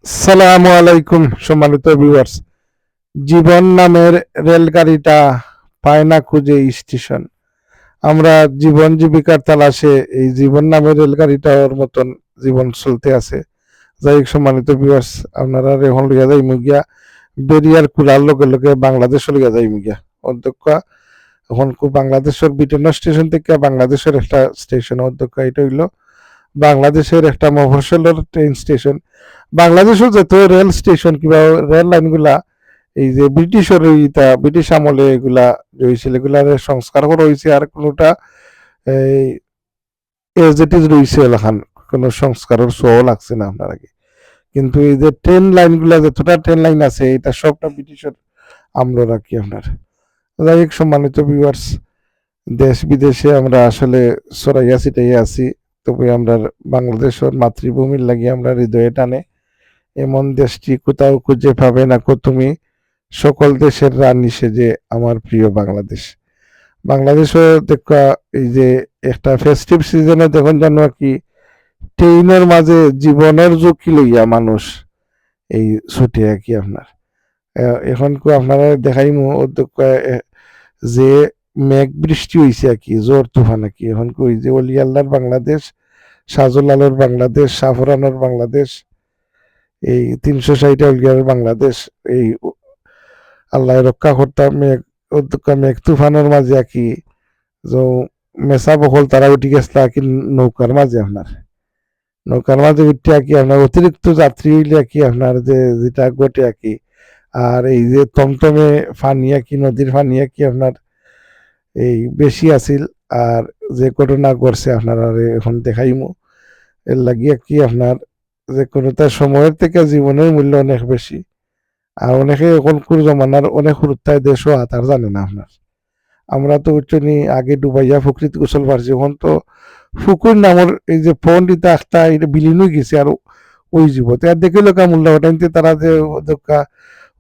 আসসালামু আলাইকুম সম্মানিত ভিউয়ার্স। জীবন নামের রেলগাড়িটা পায় না খুঁজে স্টেশন। আমরা জীবন জীবিকার তালাশে এই জীবন নামের রেলগাড়িটার মতন জীবন চলতে আছে। যাই হোক সম্মানিত ভিউয়ার্স, আপনারা এখন লইয়া যাই মুগিয়া বেরিয়ার কুলার লগে লগে বাংলাদেশ লইয়া যাই মুগিয়া অধ্যক্ষ। এখন বাংলাদেশের ব্রিটেন স্টেশন থেকে বাংলাদেশের একটা স্টেশন অধ্যক্ষ, এটা হইলো বাংলাদেশের একটা মফস্বলের ট্রেন স্টেশন। বাংলাদেশেও যত রেল স্টেশন কিংবা রেল লাইনগুলা এই যে ব্রিটিশ আমলে এগুলা রয়েছিল, এগুলার সংস্কার করা হয়েছে, আর কোনোটা এই এজ ইট ইজ রয়েছে এলাকান, কোনো সংস্কারের শো লাগছে না আপনার আগে। কিন্তু এই যে ট্রেন লাইনগুলা যতটা ট্রেন লাইন আছে এটা সবটা ব্রিটিশের আমল রাখি আপনার। যাই হোক সম্মানিত ভিউয়ার্স, দেশ বিদেশে আমরা আসলে ছড়াইয়া ছিটাইয়া আছি, তবে আমরা বাংলাদেশের মাতৃভূমির লাগি আমরা হৃদয়ে টানে। এমন দেশটি কোথাও খুঁজে পাবে না কো তুমি, সকল দেশের রানী সেজে আমার প্রিয় বাংলাদেশ। বাংলাদেশও দেখা এই যে একটা ফেস্টিভ সিজনে দেখুন জানো কি ট্রেনের মাঝে জীবনের ঝুঁকি লইয়া মানুষ এই ছুটে আর কি আপনার। এখন আপনারা দেখাইমু যে মেঘ বৃষ্টি হয়েছে আর কি, জোর তুফান আর কি। এখন ওই যে অলি আল্লাহর বাংলাদেশ, সাজুল আলোর বাংলাদেশ, সাফরানোর বাংলাদেশ, এই 360 অলিয়ার বাংলাদেশ, এই আল্লাহ রক্ষা করতাম মেঘ মেঘ তুফানের মাঝে আর কি। যে মেসা বহল তারা উঠি গেছিল আর কি নৌকার মাঝে আপনার। নৌকার মাঝে উঠতে আর কি আপনার অতিরিক্ত যাত্রী হইলে আর কি আপনার যে যেটা ঘটে আর কি। আর এই যে টমটমে ফানি আর কি, নদীর ফানি আর কি আপনার এই বেশি আছিল। আর যে ঘটনা ঘটছে আপনার আর এখন দেখাইমু, এর লাগিয়ে কি আপনার যে কোনোটা সময়ের থেকে জীবনের মূল্য অনেক বেশি। আর অনেকে এখনকার জমানার অনেক হুরুত্তায় দেশও হাতার জানে না আপনার। আমরা তো উচ্চনি আগে ডুবাইয়া ফুকরিত গোসল পারছি, এখন তো ফুকুর নামর এই যে পন্ডিতা একটা এটা বিলীন হয়ে গেছে। আর ওই জীবত আর দেখে লোকা মূল্য ঘটাইতে তারা যে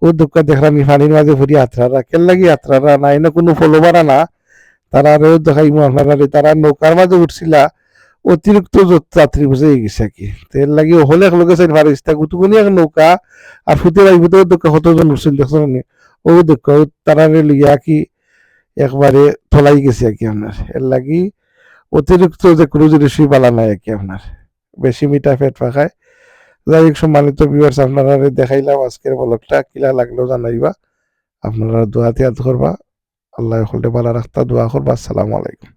ও দোকা দেখলাম পানির মাঝে ভরি আত্রারা কেন লাগি আত্রারা না এনে কোনো ফলোবারা না। তারা আরো দেখাইমু আপনারা, তারা নৌকার মাঝে উঠছিলা অতিরিক্ত যাত্রী বুঝে গেছে আর কি। এর লাগি হলে লগে চাই পারিস তা গুতুকুনি এক নৌকা আর ফুটে রাখবো তো দোকা কতজন উঠছিল দেখছো নি। ও দোকা তারা লইয়া কি একবারে থলাই গেছে আর কি আপনার। এর লাগি অতিরিক্ত যে কোনো জিনিসই পালা নাই আর কি আপনার, বেশি মিঠা পেট পাখায়। যাই হোক সম্মানিত ভিউয়ার্স, আপনারা দেখাইলাম আজকের ব্লগটা, কিলা লাগলো জানাইবা। আপনারা দোয়া তিয়াদ করবা, আল্লাহ হলতে ভালো রাখতা দোয়া করবা। আসসালামু আলাইকুম।